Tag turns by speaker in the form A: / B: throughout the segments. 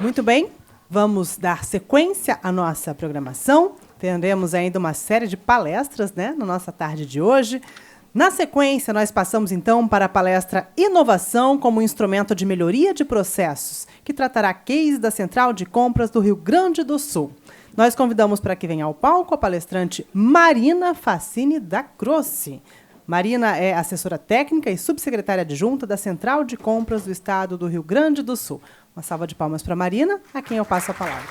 A: Muito bem, vamos dar sequência à nossa programação. Teremos ainda uma série de palestras, né, na nossa tarde de hoje. Na sequência, nós passamos, então, para a palestra Inovação como Instrumento de Melhoria de Processos, que tratará case da Central de Compras do Rio Grande do Sul. Nós convidamos para que venha ao palco a palestrante Marina Facini da Crossi. Marina é assessora técnica e subsecretária adjunta da Central de Compras do Estado do Rio Grande do Sul. Uma salva de palmas para a Marina, a quem eu passo a palavra.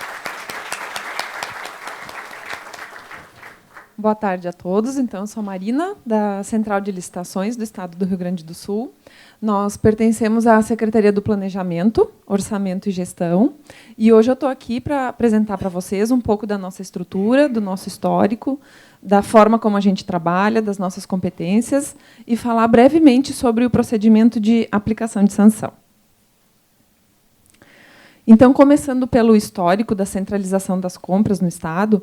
B: Boa tarde a todos. Então, eu sou a Marina, da Central de Licitações do Estado do Rio Grande do Sul. Nós pertencemos à Secretaria do Planejamento, Orçamento e Gestão. E hoje eu estou aqui para apresentar para vocês um pouco da nossa estrutura, do nosso histórico, da forma como a gente trabalha, das nossas competências e falar brevemente sobre o procedimento de aplicação de sanção. Então, começando pelo histórico da centralização das compras no Estado,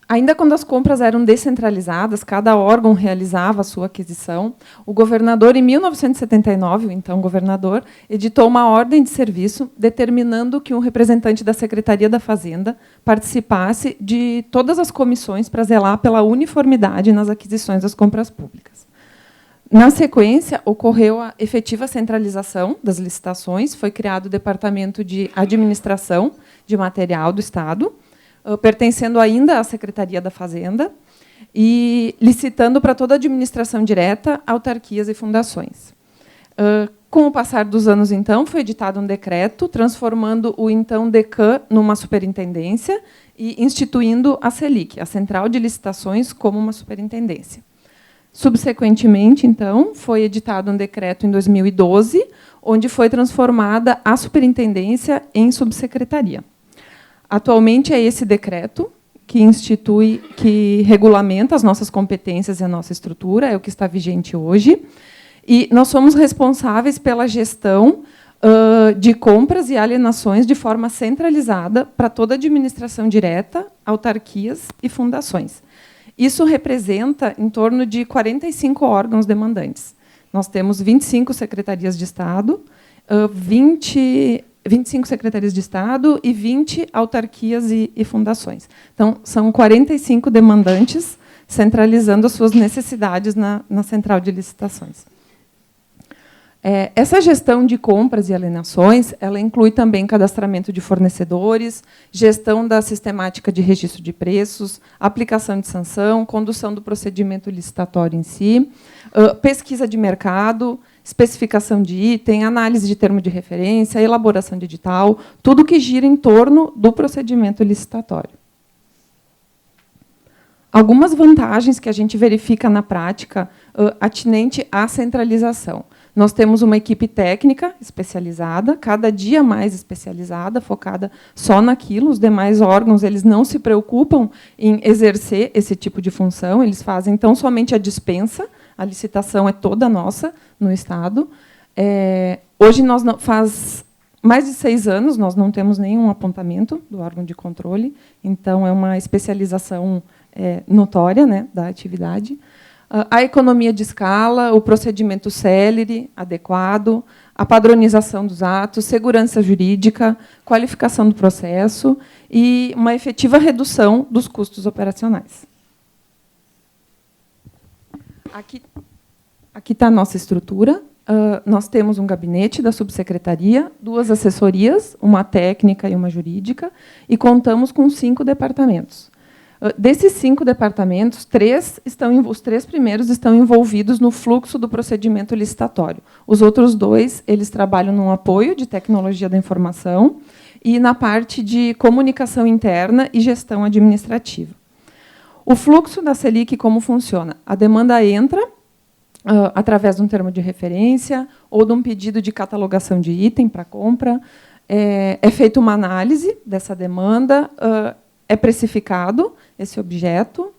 B: ainda quando as compras eram descentralizadas, cada órgão realizava a sua aquisição, o governador, em 1979, o então governador, editou uma ordem de serviço determinando que um representante da Secretaria da Fazenda participasse de todas as comissões para zelar pela uniformidade nas aquisições das compras públicas. Na sequência, ocorreu a efetiva centralização das licitações, foi criado o Departamento de Administração de Material do Estado, pertencendo ainda à Secretaria da Fazenda, e licitando para toda a administração direta, autarquias e fundações. Com o passar dos anos, então, foi editado um decreto transformando o então DECAM numa superintendência e instituindo a CELIC, a Central de Licitações, como uma superintendência. Subsequentemente, então, foi editado um decreto em 2012, onde foi transformada a superintendência em subsecretaria. Atualmente é esse decreto que institui, que regulamenta as nossas competências e a nossa estrutura, é o que está vigente hoje. E nós somos responsáveis pela gestão de compras e alienações de forma centralizada para toda a administração direta, autarquias e fundações. Isso representa em torno de 45 órgãos demandantes. Nós temos 25 secretarias de Estado, 25 secretarias de Estado e 20 autarquias e fundações. Então, são 45 demandantes centralizando as suas necessidades na central de licitações. Essa gestão de compras e alienações, ela inclui também cadastramento de fornecedores, gestão da sistemática de registro de preços, aplicação de sanção, condução do procedimento licitatório em si, pesquisa de mercado, especificação de item, análise de termo de referência, elaboração de edital, tudo que gira em torno do procedimento licitatório. Algumas vantagens que a gente verifica na prática atinente à centralização. Nós temos uma equipe técnica especializada, cada dia mais especializada, focada só naquilo. Os demais órgãos eles não se preocupam em exercer esse tipo de função, eles fazem então somente a dispensa, a licitação é toda nossa no Estado. Hoje, faz mais de 6 anos, nós não temos nenhum apontamento do órgão de controle, então é uma especialização notória, né, da atividade. A economia de escala, o procedimento célere, adequado, a padronização dos atos, segurança jurídica, qualificação do processo e uma efetiva redução dos custos operacionais. Aqui está a nossa estrutura. Nós temos um gabinete da subsecretaria, 2 assessorias, uma técnica e uma jurídica, e contamos com 5 departamentos. Desses 5 departamentos, os 3 primeiros estão envolvidos no fluxo do procedimento licitatório. Os outros 2 eles trabalham no apoio de tecnologia da informação e na parte de comunicação interna e gestão administrativa. O fluxo da CELIC, como funciona? A demanda entra através de um termo de referência ou de um pedido de catalogação de item para compra. É feita uma análise dessa demanda, é precificado esse objeto,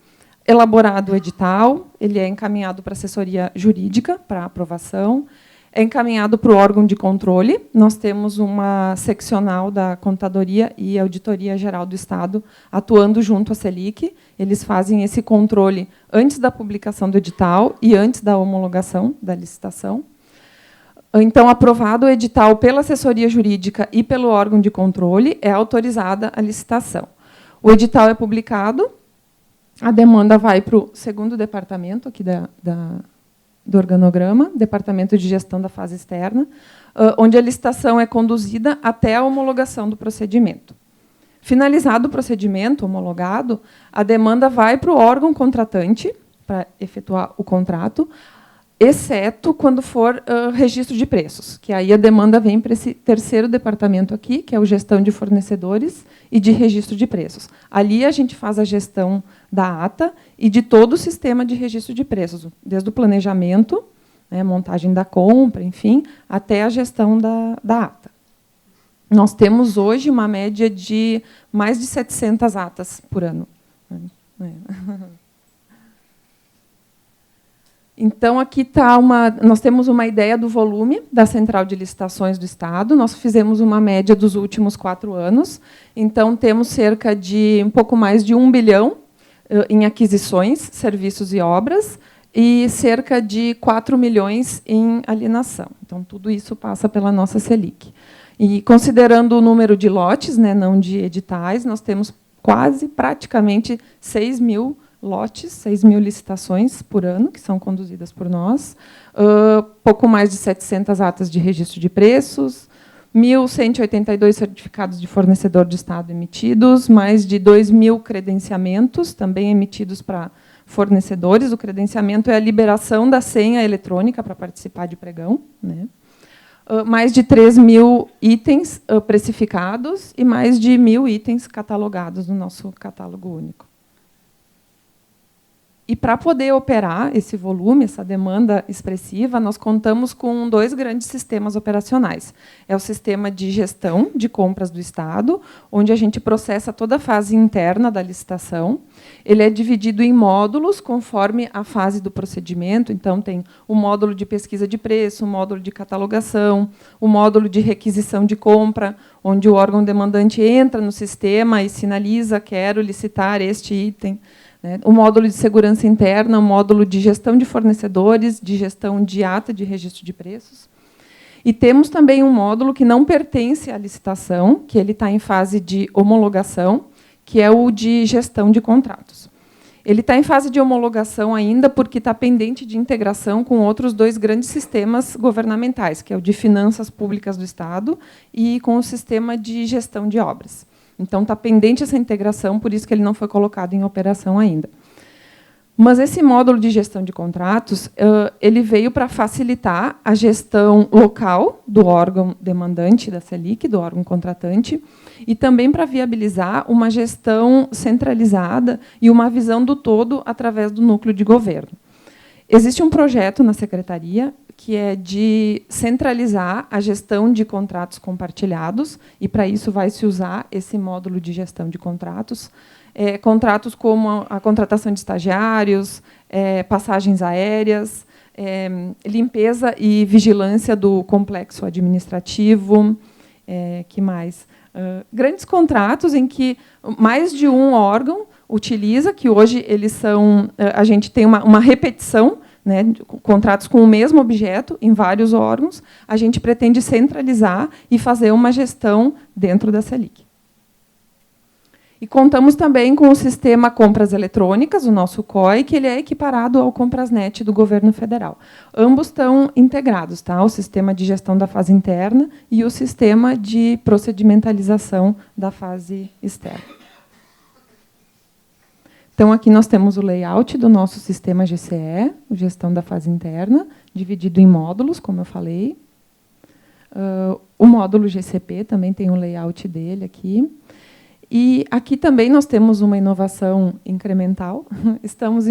B: elaborado o edital, ele é encaminhado para a assessoria jurídica para aprovação, é encaminhado para o órgão de controle. Nós temos uma seccional da Contadoria e Auditoria Geral do Estado atuando junto à Selic. Eles fazem esse controle antes da publicação do edital e antes da homologação da licitação. Então, aprovado o edital pela assessoria jurídica e pelo órgão de controle, é autorizada a licitação. O edital é publicado, a demanda vai para o segundo departamento aqui do organograma, Departamento de Gestão da Fase Externa, onde a licitação é conduzida até a homologação do procedimento. Finalizado o procedimento homologado, a demanda vai para o órgão contratante para efetuar o contrato, exceto quando for registro de preços, que aí a demanda vem para esse terceiro departamento aqui, que é o Gestão de Fornecedores e de Registro de Preços. Ali a gente faz a gestão da ata e de todo o sistema de registro de preços, desde o planejamento, né, montagem da compra, enfim, até a gestão da ata. Nós temos hoje uma média de mais de 700 atas por ano. Então, aqui nós temos uma ideia do volume da Central de Licitações do Estado. Nós fizemos uma média dos últimos 4 anos. Então, temos cerca de um pouco mais de 1 bilhão em aquisições, serviços e obras, e cerca de 4 milhões em alienação. Então, tudo isso passa pela nossa Selic. E, considerando o número de lotes, né, não de editais, nós temos praticamente 6 mil lotes, 6 mil licitações por ano, que são conduzidas por nós, pouco mais de 700 atas de registro de preços, 1.182 certificados de fornecedor de Estado emitidos, mais de 2.000 credenciamentos, também emitidos para fornecedores. O credenciamento é a liberação da senha eletrônica para participar de pregão, né? Mais de 3.000 itens precificados e mais de 1.000 itens catalogados no nosso catálogo único. E, para poder operar esse volume, essa demanda expressiva, nós contamos com 2 grandes sistemas operacionais. É o sistema de gestão de compras do Estado, onde a gente processa toda a fase interna da licitação. Ele é dividido em módulos, conforme a fase do procedimento. Então, tem o módulo de pesquisa de preço, o módulo de catalogação, o módulo de requisição de compra, onde o órgão demandante entra no sistema e sinaliza: quero licitar este item. O módulo de segurança interna, o módulo de gestão de fornecedores, de gestão de ata de registro de preços. E temos também um módulo que não pertence à licitação, que ele está em fase de homologação, que é o de gestão de contratos. Ele está em fase de homologação ainda porque está pendente de integração com outros 2 grandes sistemas governamentais, que é o de finanças públicas do Estado e com o sistema de gestão de obras. Então, está pendente essa integração, por isso que ele não foi colocado em operação ainda. Mas esse módulo de gestão de contratos, ele veio para facilitar a gestão local do órgão demandante da Selic, do órgão contratante, e também para viabilizar uma gestão centralizada e uma visão do todo através do núcleo de governo. Existe um projeto na Secretaria que é de centralizar a gestão de contratos compartilhados, e, para isso, vai se usar esse módulo de gestão de contratos. Contratos como a contratação de estagiários, passagens aéreas, limpeza e vigilância do complexo administrativo, que mais? Grandes contratos em que mais de um órgão utiliza, que hoje eles são, a gente tem uma repetição, né, contratos com o mesmo objeto em vários órgãos. A gente pretende centralizar e fazer uma gestão dentro da Selic. E contamos também com o sistema Compras Eletrônicas, o nosso COI, que ele é equiparado ao Comprasnet do governo federal. Ambos estão integrados, tá? O sistema de gestão da fase interna e o sistema de procedimentalização da fase externa. Então, aqui nós temos o layout do nosso sistema GCE, gestão da fase interna, dividido em módulos, como eu falei. O módulo GCP também tem um layout dele aqui. E aqui também nós temos uma inovação incremental. Estamos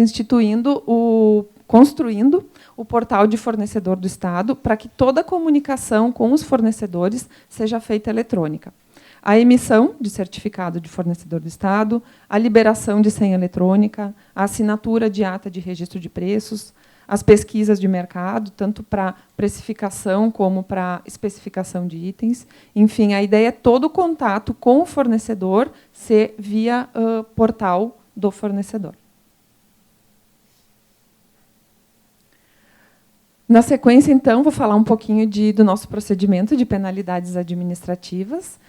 B: construindo o portal de fornecedor do Estado para que toda a comunicação com os fornecedores seja feita eletrônica. A emissão de certificado de fornecedor do Estado, a liberação de senha eletrônica, a assinatura de ata de registro de preços, as pesquisas de mercado, tanto para precificação como para especificação de itens. Enfim, a ideia é todo o contato com o fornecedor ser via portal do fornecedor. Na sequência, então, vou falar um pouquinho do nosso procedimento de penalidades administrativas.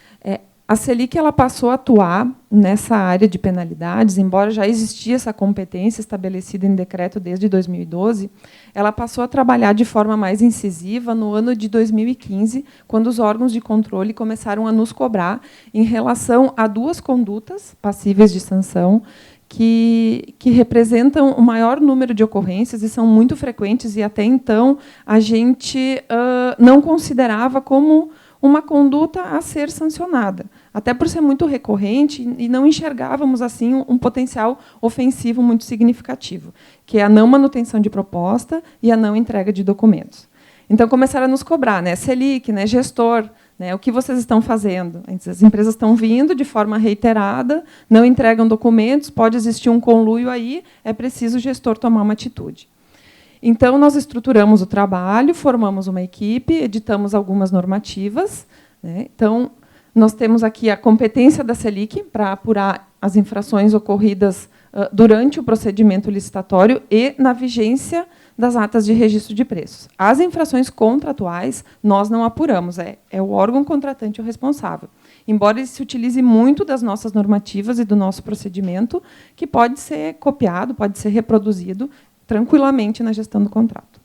B: A Selic ela passou a atuar nessa área de penalidades, embora já existia essa competência estabelecida em decreto desde 2012, ela passou a trabalhar de forma mais incisiva no ano de 2015, quando os órgãos de controle começaram a nos cobrar em relação a 2 condutas passíveis de sanção, que representam o maior número de ocorrências e são muito frequentes, e até então a gente não considerava como uma conduta a ser sancionada, até por ser muito recorrente, e não enxergávamos assim um potencial ofensivo muito significativo, que é a não manutenção de proposta e a não entrega de documentos. Então começaram a nos cobrar, né, Selic, né, gestor, né, o que vocês estão fazendo? As empresas estão vindo de forma reiterada, não entregam documentos, pode existir um conluio aí, é preciso o gestor tomar uma atitude. Então, nós estruturamos o trabalho, formamos uma equipe, editamos algumas normativas, né. Então, nós temos aqui a competência da Selic para apurar as infrações ocorridas durante o procedimento licitatório e na vigência das atas de registro de preços. As infrações contratuais, nós não apuramos, é o órgão contratante o responsável. Embora ele se utilize muito das nossas normativas e do nosso procedimento, que pode ser copiado, pode ser reproduzido tranquilamente na gestão do contrato.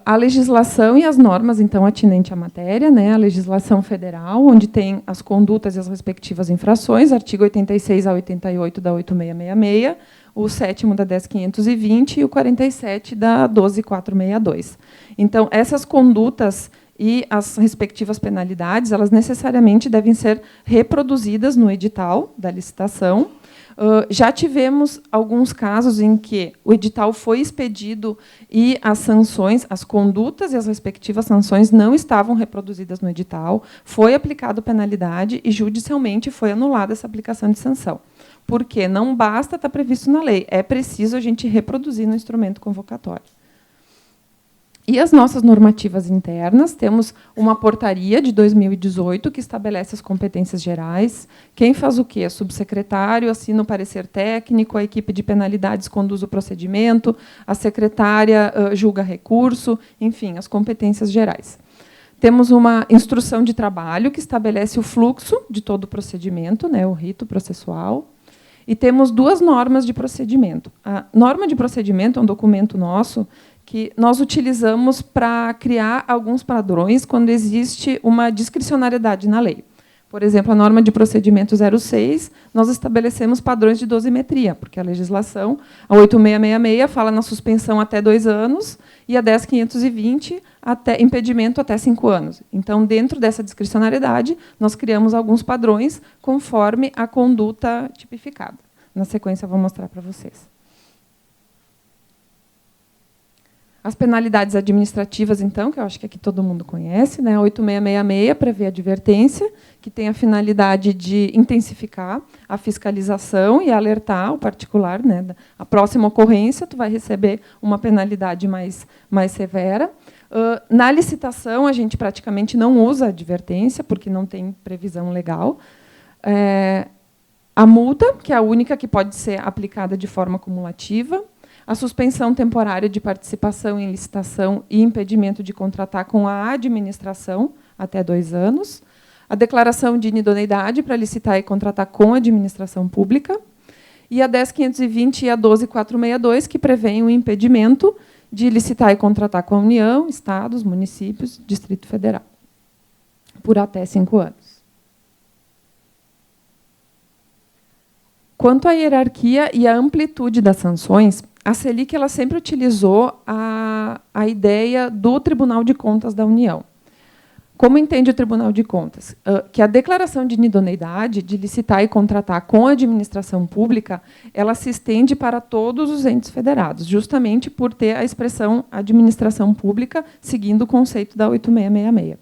B: A legislação e as normas, então, atinente à matéria, né? A legislação federal, onde tem as condutas e as respectivas infrações, artigo 86 a 88 da 8666, o 7º da 10520 e o 47 da 12462. Então, essas condutas e as respectivas penalidades, elas necessariamente devem ser reproduzidas no edital da licitação. Já tivemos alguns casos em que o edital foi expedido e as sanções, as condutas e as respectivas sanções não estavam reproduzidas no edital, foi aplicada penalidade e judicialmente foi anulada essa aplicação de sanção. Porque não basta estar previsto na lei, é preciso a gente reproduzir no instrumento convocatório. E as nossas normativas internas, temos uma portaria de 2018 que estabelece as competências gerais. Quem faz o quê? Subsecretário assina o parecer técnico, a equipe de penalidades conduz o procedimento, a secretária julga recurso, enfim, as competências gerais. Temos uma instrução de trabalho que estabelece o fluxo de todo o procedimento, né, o rito processual. E temos 2 normas de procedimento. A norma de procedimento é um documento nosso que nós utilizamos para criar alguns padrões quando existe uma discricionariedade na lei. Por exemplo, a norma de procedimento 06, nós estabelecemos padrões de dosimetria, porque a legislação, a 8666, fala na suspensão até 2 anos e a 10520, impedimento até 5 anos. Então, dentro dessa discricionariedade, nós criamos alguns padrões conforme a conduta tipificada. Na sequência, eu vou mostrar para vocês. As penalidades administrativas, então, que eu acho que aqui todo mundo conhece, né? 8666 prevê advertência, que tem a finalidade de intensificar a fiscalização e alertar o particular, né? A próxima ocorrência, tu vai receber uma penalidade mais severa. Na licitação, a gente praticamente não usa advertência, porque não tem previsão legal. A multa, que é a única que pode ser aplicada de forma cumulativa. A suspensão temporária de participação em licitação e impedimento de contratar com a administração até 2 anos. A declaração de inidoneidade para licitar e contratar com a administração pública. E a 10520 e a 12462, que prevêem o impedimento de licitar e contratar com a União, Estados, municípios, Distrito Federal, por até 5 anos. Quanto à hierarquia e à amplitude das sanções, a Selic ela sempre utilizou a ideia do Tribunal de Contas da União. Como entende o Tribunal de Contas? Que a declaração de inidoneidade de licitar e contratar com a administração pública, ela se estende para todos os entes federados, justamente por ter a expressão administração pública, seguindo o conceito da 8666.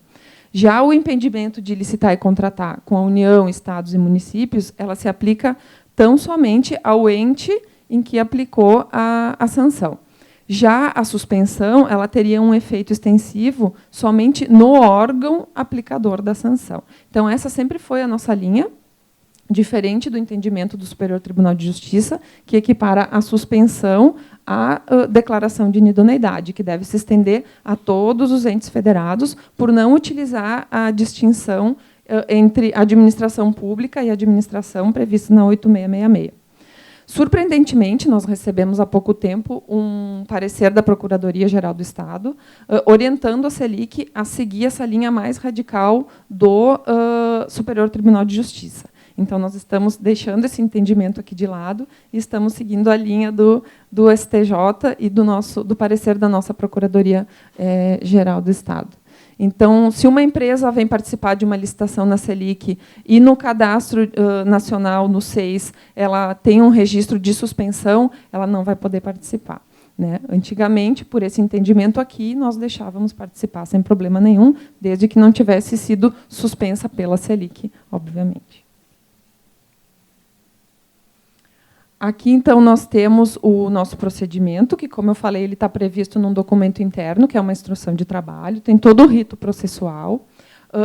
B: Já o impedimento de licitar e contratar com a União, Estados e municípios, ela se aplica tão somente ao ente em que aplicou a sanção. Já a suspensão, ela teria um efeito extensivo somente no órgão aplicador da sanção. Então, essa sempre foi a nossa linha, diferente do entendimento do Superior Tribunal de Justiça, que equipara a suspensão à declaração de inidoneidade, que deve se estender a todos os entes federados, por não utilizar a distinção entre administração pública e administração prevista na 8666. Surpreendentemente, nós recebemos há pouco tempo um parecer da Procuradoria-Geral do Estado, orientando a Selic a seguir essa linha mais radical do Superior Tribunal de Justiça. Então, nós estamos deixando esse entendimento aqui de lado e estamos seguindo a linha do STJ e do parecer da nossa Procuradoria-Geral do Estado. Então, se uma empresa vem participar de uma licitação na Selic e no Cadastro Nacional, no SEIS, ela tem um registro de suspensão, ela não vai poder participar. Né? Antigamente, por esse entendimento aqui, nós deixávamos participar sem problema nenhum, desde que não tivesse sido suspensa pela Selic, obviamente. Aqui, então, nós temos o nosso procedimento, que, como eu falei, ele está previsto num documento interno, que é uma instrução de trabalho, tem todo o rito processual.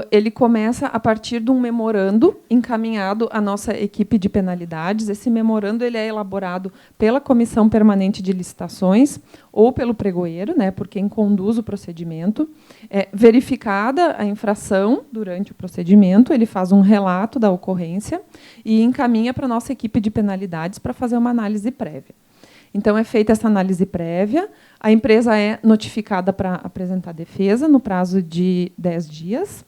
B: Ele começa a partir de um memorando encaminhado à nossa equipe de penalidades. Esse memorando ele é elaborado pela Comissão Permanente de Licitações ou pelo pregoeiro, né, por quem conduz o procedimento. É verificada a infração durante o procedimento, ele faz um relato da ocorrência e encaminha para a nossa equipe de penalidades para fazer uma análise prévia. Então, é feita essa análise prévia, a empresa é notificada para apresentar defesa no prazo de 10 dias.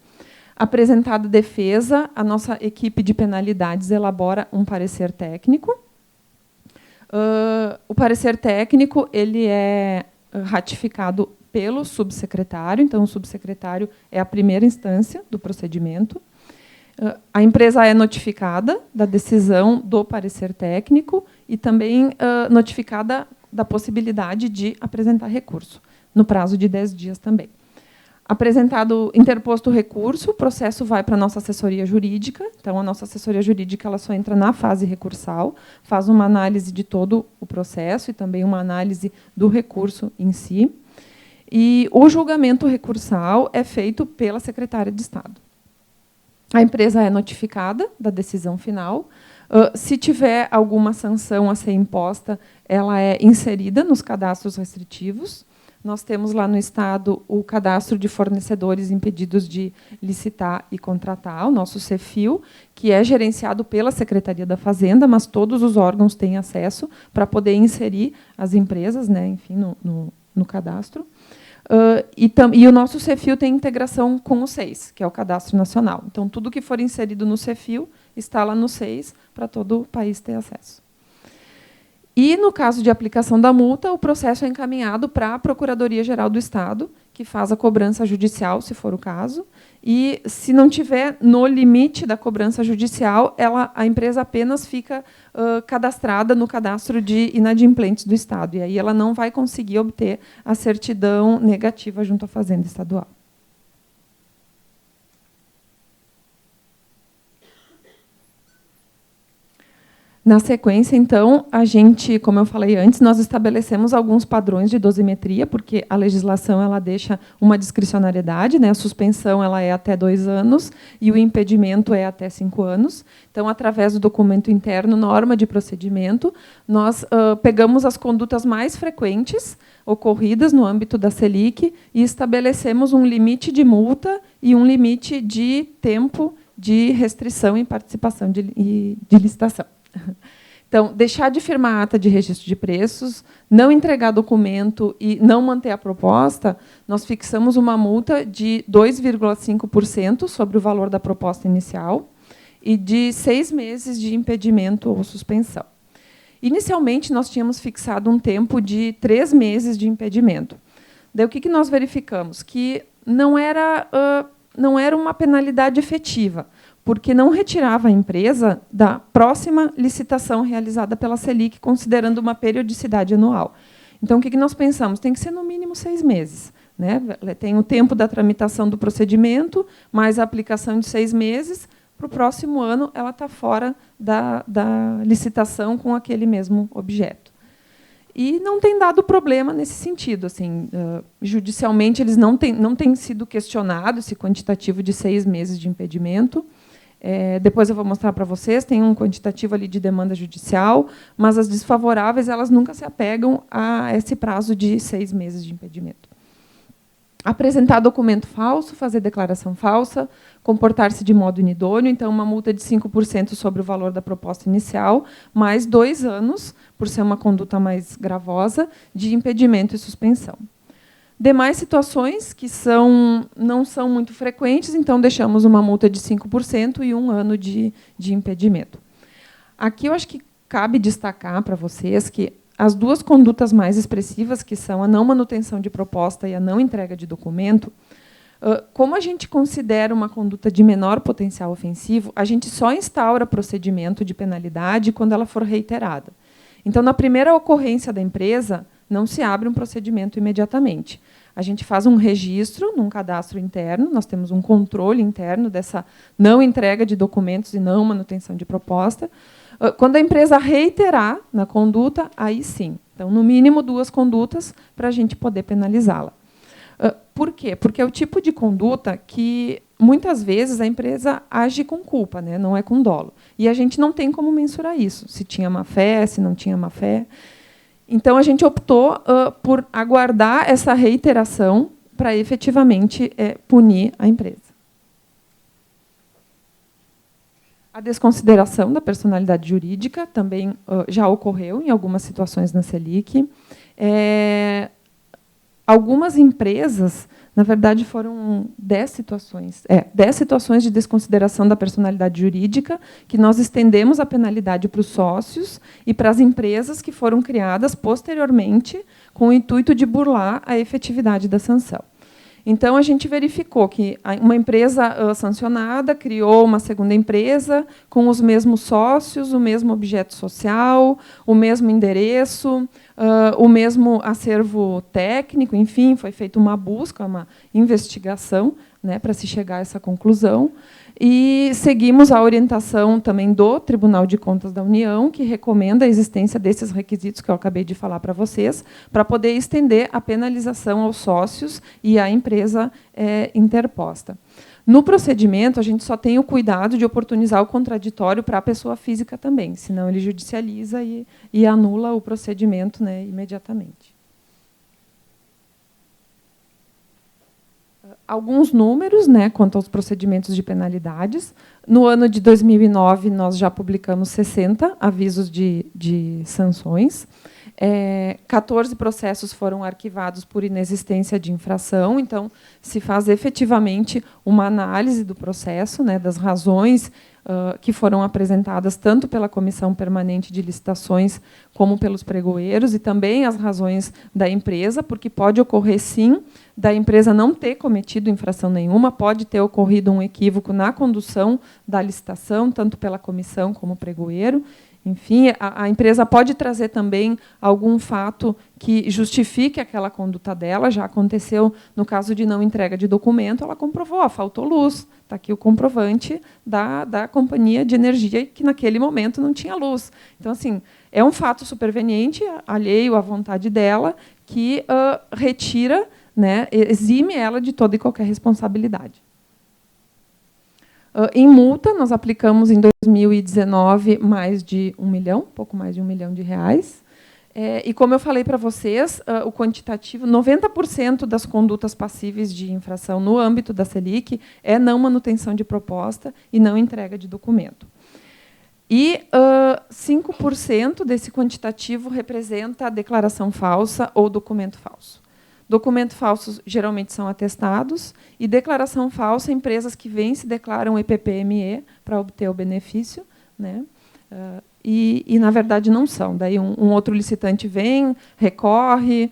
B: Apresentada a defesa, a nossa equipe de penalidades elabora um parecer técnico. O parecer técnico ele é ratificado pelo subsecretário, então o subsecretário é a primeira instância do procedimento. A empresa é notificada da decisão do parecer técnico e também notificada da possibilidade de apresentar recurso, no prazo de 10 dias também. Interposto o recurso, o processo vai para a nossa assessoria jurídica. Então, a nossa assessoria jurídica ela só entra na fase recursal, faz uma análise de todo o processo e também uma análise do recurso em si. E o julgamento recursal é feito pela secretária de Estado. A empresa é notificada da decisão final. Se tiver alguma sanção a ser imposta, ela é inserida nos cadastros restritivos. Nós temos lá no Estado o cadastro de fornecedores impedidos de licitar e contratar, o nosso CEFIL, que é gerenciado pela Secretaria da Fazenda, mas todos os órgãos têm acesso para poder inserir as empresas, né, enfim, no cadastro. E o nosso CEFIL tem integração com o SEIS, que é o Cadastro Nacional. Então, tudo que for inserido no CEFIL está lá no SEIS para todo o país ter acesso. E, no caso de aplicação da multa, o processo é encaminhado para a Procuradoria-Geral do Estado, que faz a cobrança judicial, se for o caso. E, se não tiver no limite da cobrança judicial, a empresa apenas fica cadastrada no cadastro de inadimplentes do Estado. E aí ela não vai conseguir obter a certidão negativa junto à Fazenda Estadual. Na sequência, então, a gente, como eu falei antes, nós estabelecemos alguns padrões de dosimetria, porque a legislação ela deixa uma discricionariedade, né? A suspensão ela é até 2 anos e o impedimento é até 5 anos. Então, através do documento interno, norma de procedimento, nós pegamos as condutas mais frequentes ocorridas no âmbito da Selic e estabelecemos um limite de multa e um limite de tempo de restrição em participação de licitação. Então, deixar de firmar a ata de registro de preços, não entregar documento e não manter a proposta, nós fixamos uma multa de 2,5% sobre o valor da proposta inicial e de 6 meses de impedimento ou suspensão. Inicialmente, nós tínhamos fixado um tempo de 3 meses de impedimento. Daí, o que nós verificamos? Que não era uma penalidade efetiva, porque não retirava a empresa da próxima licitação realizada pela Selic, considerando uma periodicidade anual. Então, o que nós pensamos? Tem que ser, no mínimo, 6 meses. Né? Tem o tempo da tramitação do procedimento, mais a aplicação de 6 meses, para o próximo ano ela está fora da licitação com aquele mesmo objeto. E não tem dado problema nesse sentido. Assim, judicialmente, eles não têm sido questionados esse quantitativo de 6 meses de impedimento. Depois eu vou mostrar para vocês, tem um quantitativo ali de demanda judicial, mas as desfavoráveis elas nunca se apegam a esse prazo de 6 meses de impedimento. Apresentar documento falso, fazer declaração falsa, comportar-se de modo inidôneo, então uma multa de 5% sobre o valor da proposta inicial, mais 2 anos, por ser uma conduta mais gravosa, de impedimento e suspensão. Demais situações que não são muito frequentes, então deixamos uma multa de 5% e 1 ano de impedimento. Aqui eu acho que cabe destacar para vocês que as 2 condutas mais expressivas, que são a não manutenção de proposta e a não entrega de documento, como a gente considera uma conduta de menor potencial ofensivo, a gente só instaura procedimento de penalidade quando ela for reiterada. Então, na primeira ocorrência da empresa, não se abre um procedimento imediatamente. A gente faz um registro num cadastro interno, nós temos um controle interno dessa não entrega de documentos e não manutenção de proposta. Quando a empresa reiterar na conduta, aí sim. Então, no mínimo 2 condutas para a gente poder penalizá-la. Por quê? Porque é o tipo de conduta que, muitas vezes, a empresa age com culpa, né? Não é com dolo. E a gente não tem como mensurar isso, se tinha má-fé, se não tinha má-fé. Então, a gente optou por aguardar essa reiteração para, efetivamente, punir a empresa. A desconsideração da personalidade jurídica também já ocorreu em algumas situações na Selic. Algumas empresas, na verdade, foram 10 situações. 10 situações de desconsideração da personalidade jurídica, que nós estendemos a penalidade para os sócios e para as empresas que foram criadas posteriormente com o intuito de burlar a efetividade da sanção. Então, a gente verificou que uma empresa sancionada criou uma segunda empresa com os mesmos sócios, o mesmo objeto social, o mesmo endereço, o mesmo acervo técnico, enfim, foi feita uma busca, uma investigação, né, para se chegar a essa conclusão. E seguimos a orientação também do Tribunal de Contas da União, que recomenda a existência desses requisitos que eu acabei de falar para vocês, para poder estender a penalização aos sócios e à empresa interposta. No procedimento, a gente só tem o cuidado de oportunizar o contraditório para a pessoa física também, senão ele judicializa e anula o procedimento, né, imediatamente. Alguns números, né, quanto aos procedimentos de penalidades. No ano de 2009, nós já publicamos 60 avisos de sanções. 14 processos foram arquivados por inexistência de infração. Então, se faz efetivamente uma análise do processo, né, das razões que foram apresentadas tanto pela Comissão Permanente de Licitações como pelos pregoeiros, e também as razões da empresa, porque pode ocorrer, sim, da empresa não ter cometido infração nenhuma, pode ter ocorrido um equívoco na condução da licitação, tanto pela comissão como pregoeiro. Enfim, a empresa pode trazer também algum fato que justifique aquela conduta dela. Já aconteceu no caso de não entrega de documento, ela comprovou, faltou luz. Está aqui o comprovante da companhia de energia que, naquele momento, não tinha luz. Então, assim, é um fato superveniente, alheio à vontade dela, que retira, né, exime ela de toda e qualquer responsabilidade. Em multa, nós aplicamos em 2019 mais de 1 milhão, pouco mais de 1 milhão de reais. E, como eu falei para vocês, o quantitativo, 90% das condutas passíveis de infração no âmbito da Selic é não manutenção de proposta e não entrega de documento. E 5% desse quantitativo representa a declaração falsa ou documento falso. Documento falsos geralmente são atestados, e declaração falsa, empresas que vêm se declaram EPPME para obter o benefício, né? E, na verdade, não são. Daí um outro licitante vem, recorre,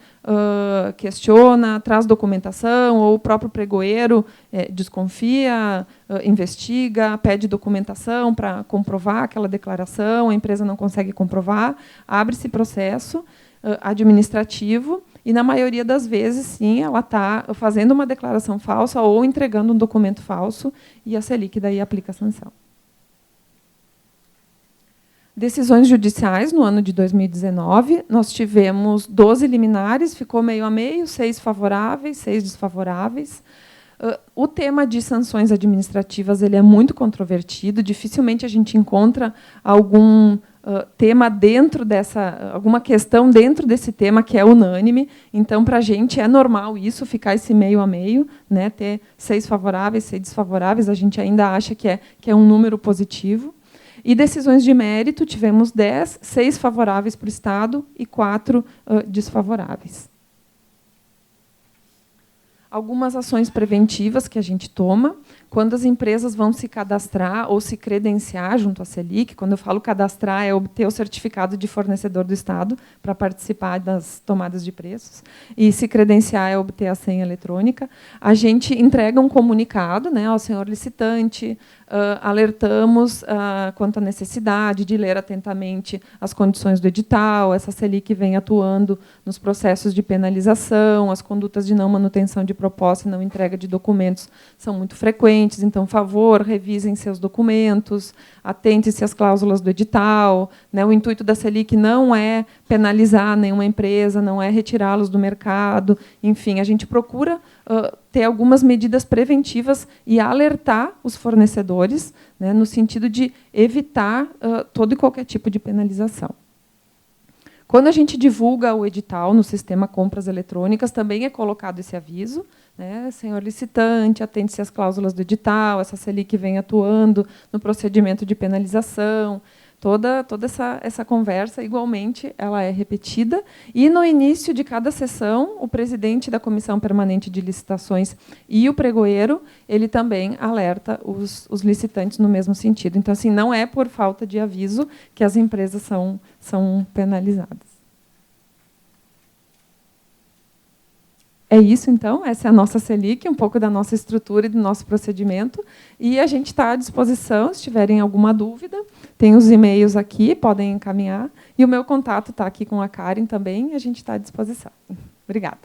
B: questiona, traz documentação, ou o próprio pregoeiro desconfia, investiga, pede documentação para comprovar aquela declaração, a empresa não consegue comprovar, abre-se processo administrativo, e, na maioria das vezes, sim, ela está fazendo uma declaração falsa ou entregando um documento falso, e a Selic daí aplica a sanção. Decisões judiciais, no ano de 2019, nós tivemos 12 liminares, ficou meio a meio, 6 favoráveis, 6 desfavoráveis. O tema de sanções administrativas ele é muito controvertido, dificilmente a gente encontra algum tema dentro dessa, alguma questão dentro desse tema que é unânime. Então, para a gente é normal isso, ficar esse meio a meio, né, ter 6 favoráveis, 6 desfavoráveis, a gente ainda acha que é um número positivo. E decisões de mérito, tivemos 10, 6 favoráveis para o Estado e 4 desfavoráveis. Algumas ações preventivas que a gente toma, quando as empresas vão se cadastrar ou se credenciar junto à Selic, quando eu falo cadastrar, é obter o certificado de fornecedor do Estado para participar das tomadas de preços, e se credenciar é obter a senha eletrônica, a gente entrega um comunicado, né, ao senhor licitante, alertamos quanto à necessidade de ler atentamente as condições do edital, essa Selic vem atuando nos processos de penalização, as condutas de não manutenção de proposta e não entrega de documentos são muito frequentes, então, por favor, revisem seus documentos, atente-se às cláusulas do edital, né, o intuito da Selic não é penalizar nenhuma empresa, não é retirá-los do mercado, enfim, a gente procura ter algumas medidas preventivas e alertar os fornecedores, né, no sentido de evitar todo e qualquer tipo de penalização. Quando a gente divulga o edital no sistema compras eletrônicas, também é colocado esse aviso, né, senhor licitante, atente-se às cláusulas do edital, essa Selic vem atuando no procedimento de penalização. Toda essa conversa, igualmente, ela é repetida. E, no início de cada sessão, o presidente da Comissão Permanente de Licitações e o pregoeiro, ele também alerta os licitantes no mesmo sentido. Então, assim, não é por falta de aviso que as empresas são penalizadas. É isso, então. Essa é a nossa Selic, um pouco da nossa estrutura e do nosso procedimento. E a gente está à disposição, se tiverem alguma dúvida. Tem os e-mails aqui, podem encaminhar. E o meu contato está aqui com a Karen também, e a gente está à disposição. Obrigada.